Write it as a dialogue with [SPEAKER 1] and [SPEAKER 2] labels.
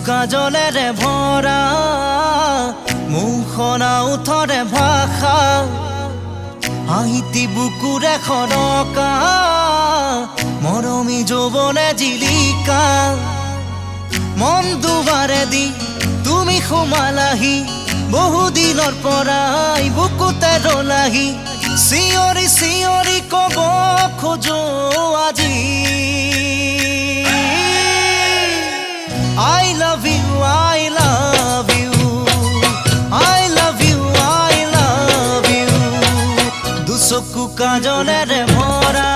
[SPEAKER 1] কাজলেৰে ভৰা মুখনা উঠৰে ভাষা আহিতি বুকুৰে খৰকা মৰমী যৌৱনে জিলিকা মন দুবাৰে দি তুমি সোমালাহি বহুদিনৰ পৰাই বুকুতে ৰলাহি চিঞৰি চিঞৰি কব খোজো আজি I love you, I love you, I love you, I love you. দুচকু কাজলেৰে ভৰা